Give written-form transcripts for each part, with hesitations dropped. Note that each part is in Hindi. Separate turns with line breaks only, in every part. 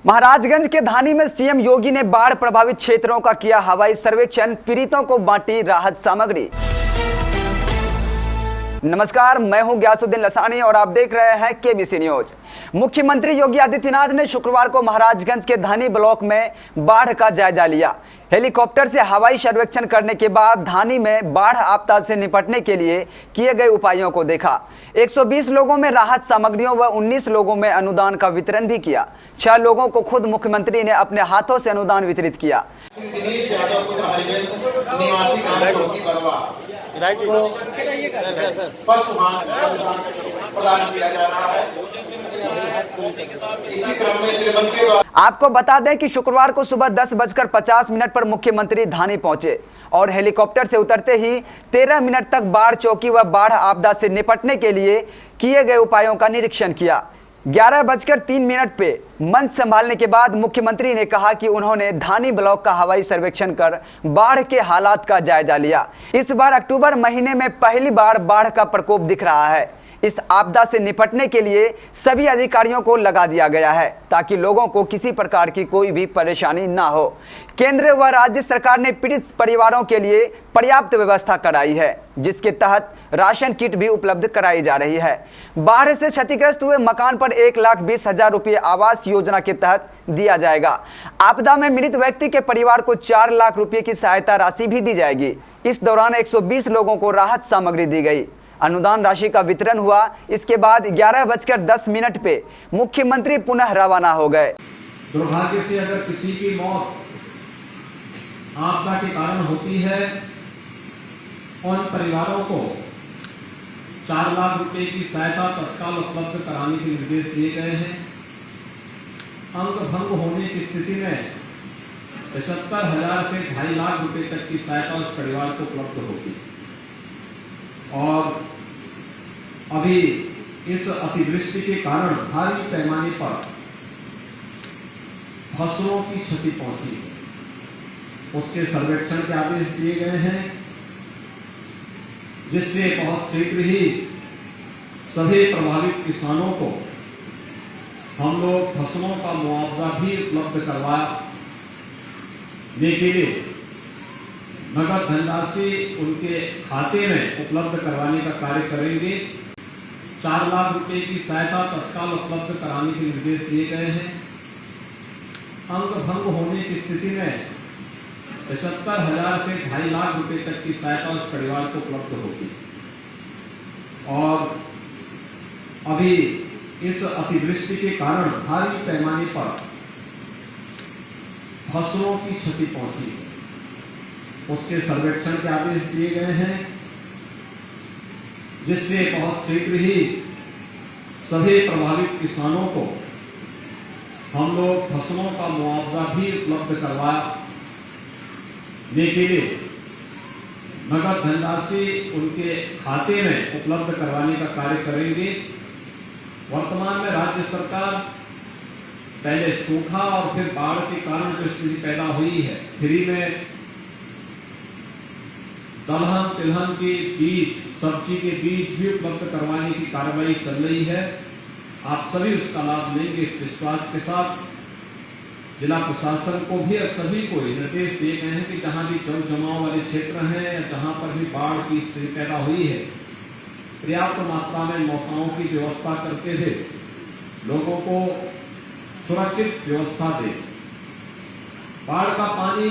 महाराजगंज के धानी में सीएम योगी ने बाढ़ प्रभावित क्षेत्रों का किया हवाई सर्वेक्षण, पीड़ितों को बांटी राहत सामग्री। नमस्कार, मैं हूं ग्यासुद्दीन लसानी और आप देख रहे हैं केबीसी न्यूज। मुख्यमंत्री योगी आदित्यनाथ ने शुक्रवार को महाराजगंज के धानी ब्लॉक में बाढ़ का जायजा लिया। हेलीकॉप्टर से हवाई सर्वेक्षण करने के बाद धानी में बाढ़ आपदा से निपटने के लिए किए गए उपायों को देखा। 120 लोगों में राहत सामग्रियों व 19 लोगों में अनुदान का वितरण भी किया। 6 लोगों को खुद मुख्यमंत्री ने अपने हाथों से अनुदान वितरित किया। आपको बता दें कि शुक्रवार को सुबह 10:50 पर मुख्यमंत्री धानी पहुंचे और हेलीकॉप्टर से उतरते ही 13 मिनट तक बाढ़ चौकी व बाढ़ आपदा से निपटने के लिए किए गए उपायों का निरीक्षण किया। 11:03 पे मंच संभालने के बाद मुख्यमंत्री ने कहा कि उन्होंने धानी ब्लॉक का हवाई सर्वेक्षण कर बाढ़ के हालात का जायजा लिया। इस बार अक्टूबर महीने में पहली बार बाढ़ का प्रकोप दिख रहा है। इस आपदा से निपटने के लिए सभी अधिकारियों को लगा दिया गया है ताकि लोगों को किसी प्रकार की कोई भी परेशानी ना हो। केंद्र व राज्य सरकार ने पीड़ित परिवारों के लिए पर्याप्त व्यवस्था कराई है, जिसके तहत राशन किट भी उपलब्ध कराई जा रही है। बाढ़ से क्षतिग्रस्त हुए मकान पर 1,20,000 रुपये आवास योजना के तहत दिया जाएगा। आपदा में मृत व्यक्ति के परिवार को 4 लाख रुपये की सहायता राशि भी दी जाएगी। इस दौरान 120 लोगों को राहत सामग्री दी गई। अनुदान राशि का वितरण हुआ। इसके बाद 11:10 पे मुख्यमंत्री पुनः रवाना हो गए।
दुर्भाग्य से अगर किसी की मौत आपदा के कारण होती है, उन परिवारों को 4 लाख रुपए की सहायता तत्काल उपलब्ध कराने के निर्देश दिए गए हैं। अंग भंग होने की स्थिति में 75,000 से 2.5 लाख रुपए तक की सहायता उस परिवार को उपलब्ध होगी। और अभी इस अतिवृष्टि के कारण भारी पैमाने पर फसलों की क्षति पहुंची, उसके सर्वेक्षण के आदेश दिए गए हैं, जिससे बहुत शीघ्र ही सभी प्रभावित किसानों को हम लोग फसलों का मुआवजा भी उपलब्ध करवाने के लिए नगद धनराशि उनके खाते में उपलब्ध करवाने का कार्य करेंगे। 4 लाख रुपए की सहायता तत्काल उपलब्ध कराने के निर्देश दिए गए हैं। अंग भंग होने की स्थिति में 75,000 से 2.5 लाख रुपए तक की सहायता उस परिवार को उपलब्ध होगी। और अभी इस अतिवृष्टि के कारण भारी पैमाने पर फसलों की क्षति पहुंची, उसके सर्वेक्षण के आदेश दिए गए हैं, जिससे बहुत शीघ्र ही सभी प्रभावित किसानों को हम लोग फसलों का मुआवजा भी उपलब्ध करवाने के लिए नगद धनराशि उनके खाते में उपलब्ध करवाने का कार्य करेंगे। वर्तमान में राज्य सरकार पहले सूखा और फिर बाढ़ के कारण जो स्थिति पैदा हुई है, फ्री में दलहन तिलहन के बीज, सब्जी के बीज भी उपलब्ध करवाने की कार्रवाई चल रही है। आप सभी उसका लाभ लेंगे इस विश्वास के साथ। जिला प्रशासन को भी और सभी को निर्देश दिए गए हैं कि जहां भी जल जमाव वाले क्षेत्र हैं या जहां पर भी बाढ़ की स्थिति पैदा हुई है, पर्याप्त मात्रा में नौकाओं की व्यवस्था करके हुए लोगों को सुरक्षित व्यवस्था दें। बाढ़ का पानी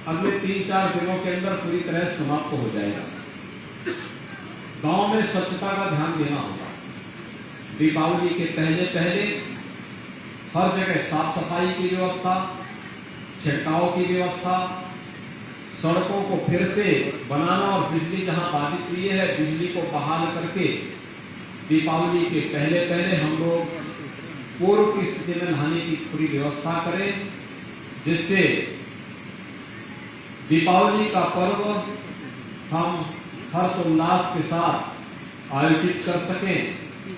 अगले 3-4 दिनों के अंदर पूरी तरह समाप्त हो जाएगा। गांव में स्वच्छता का ध्यान देना होगा। दीपावली के पहले हर जगह साफ सफाई की व्यवस्था, छिड़काव की व्यवस्था, सड़कों को फिर से बनाना और बिजली जहां बाधित हुई है बिजली को बहाल करके दीपावली के पहले हम लोग पूर्व की स्थिति में नहाने की पूरी व्यवस्था करें, जिससे दीपावली का पर्व हम हर्षोल्लास के साथ आयोजित कर सकें।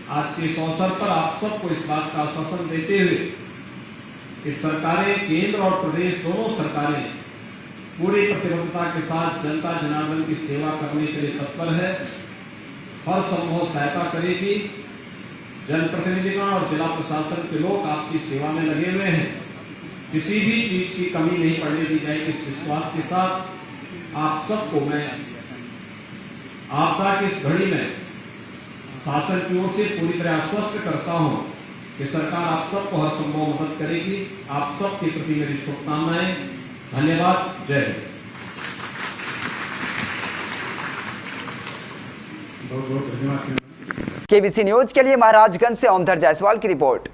आज के इस अवसर पर आप सबको इस बात का आश्वासन देते हुए कि सरकारें, केंद्र और प्रदेश दोनों सरकारें पूरी प्रतिबद्धता के साथ जनता जनार्दन की सेवा करने के लिए तत्पर है, हर संभव सहायता करेगी। जनप्रतिनिधिगण और जिला प्रशासन के लोग आपकी सेवा में लगे हुए हैं। किसी भी चीज की कमी नहीं पड़ने दी जाएगी। इस विश्वास के साथ आप सबको मैं आपदा की इस घड़ी में शासन की ओर से पूरी तरह आश्वस्त करता हूं कि सरकार आप सबको हर संभव मदद करेगी। आप सबके प्रति मेरी शुभकामनाएं। धन्यवाद। जय हिंद।
बहुत बहुत धन्यवाद।
केबीसी न्यूज के लिए महाराजगंज से ओमधर जायसवाल की रिपोर्ट।